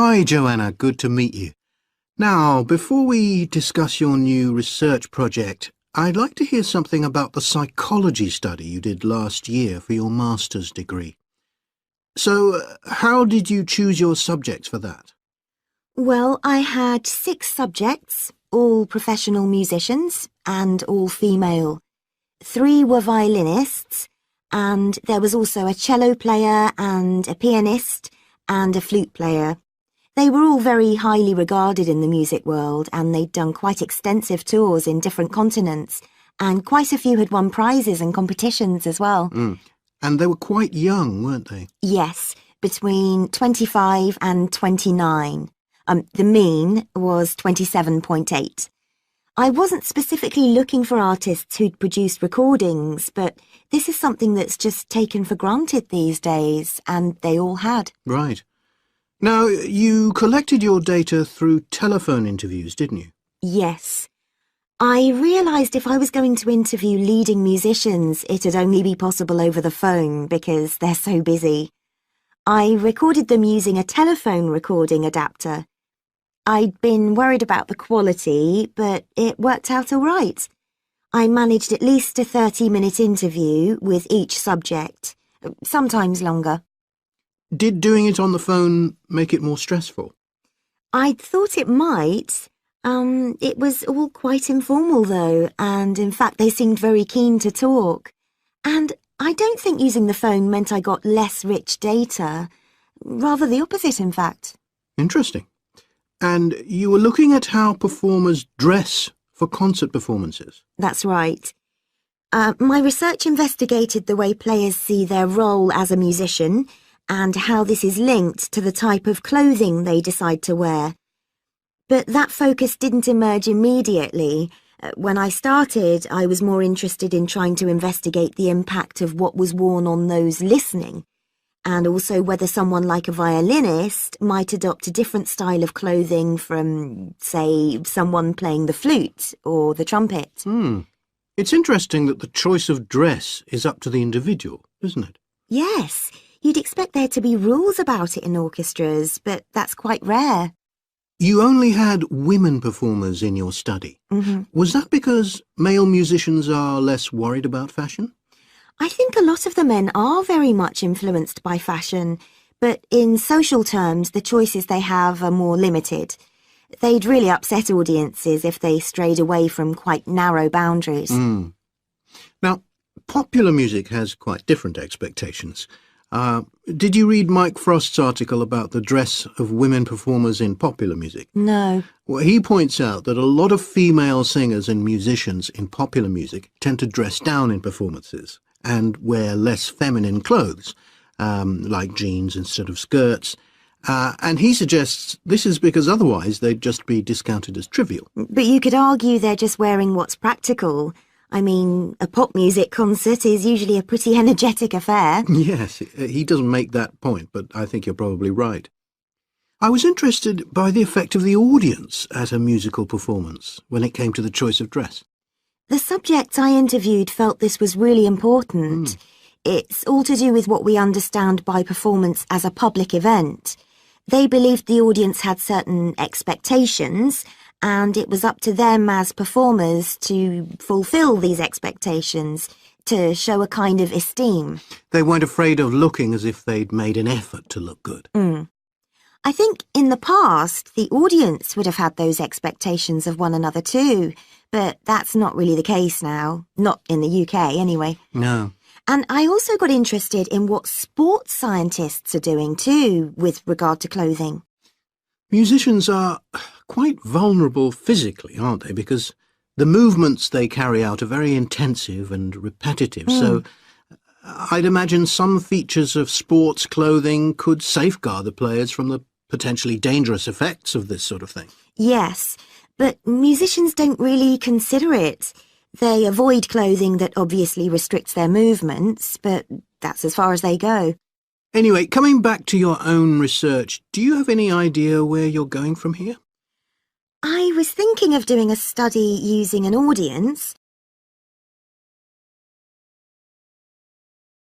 Hi, Joanna. Good to meet you. Now, before we discuss your new research project, I'd like to hear something about the psychology study you did last year for your master's degree. So, how did you choose your subjects for that? Well, I had 6 subjects, all professional musicians and all female. 3 were violinists, and there was also a cello player and a pianist and a flute player. They were all very highly regarded in the music world, and they'd done quite extensive tours in different continents, and quite a few had won prizes and competitions as well. And they were quite young, weren't they? Yes, between 25 and 29. The mean was 27.8. I wasn't specifically looking for artists who'd produced recordings, but this is something that's just taken for granted these days, and they all had. Right. Now, you collected your data through telephone interviews, didn't you? Yes. I realised if I was going to interview leading musicians, it'd only be possible over the phone because they're so busy. I recorded them using a telephone recording adapter. I'd been worried about the quality, but it worked out all right. I managed at least a 30-minute interview with each subject, sometimes longer. Did doing it on the phone make it more stressful? I thought it might. It was all quite informal though, and in fact they seemed very keen to talk. And I don't think using the phone meant I got less rich data. Rather the opposite, in fact. Interesting. And you were looking at how performers dress for concert performances? That's right. My research investigated the way players see their role as a musician and how this is linked to the type of clothing they decide to wear. But that focus didn't emerge immediately. When I started, I was more interested in trying to investigate the impact of what was worn on those listening, and also whether someone like a violinist might adopt a different style of clothing from, say, someone playing the flute or the trumpet. It's interesting that the choice of dress is up to the individual, isn't it? Yes, you'd expect there to be rules about it in orchestras, but that's quite rare. You only had women performers in your study. Was that because male musicians are less worried about fashion? I think a lot of the men are very much influenced by fashion, but in social terms, the choices they have are more limited. They'd really upset audiences if they strayed away from quite narrow boundaries. Now, popular music has quite different expectations. Did you read Mike Frost's article about the dress of women performers in popular music? No. Well, he points out that a lot of female singers and musicians in popular music tend to dress down in performances and wear less feminine clothes, like jeans instead of skirts. And he suggests this is because otherwise they'd just be discounted as trivial. But you could argue they're just wearing what's practical. I mean, a pop music concert is usually a pretty energetic affair. Yes, he doesn't make that point, but I think you're probably right. I was interested by the effect of the audience at a musical performance when it came to the choice of dress. The subjects I interviewed felt this was really important. It's all to do with what we understand by performance as a public event. They believed the audience had certain expectations, and it was up to them as performers to fulfil these expectations, to show a kind of esteem. They weren't afraid of looking as if they'd made an effort to look good. I think in the past, the audience would have had those expectations of one another too, but that's not really the case now. Not in the UK, anyway. No. And I also got interested in what sports scientists are doing too, with regard to clothing. Musicians are quite vulnerable physically, aren't they? Because the movements they carry out are very intensive and repetitive. So I'd imagine some features of sports clothing could safeguard the players from the potentially dangerous effects of this sort of thing. Yes, but musicians don't really consider it. They avoid clothing that obviously restricts their movements, but that's as far as they go. Anyway, coming back to your own research, do you have any idea where you're going from here? I was thinking of doing a study using an audience,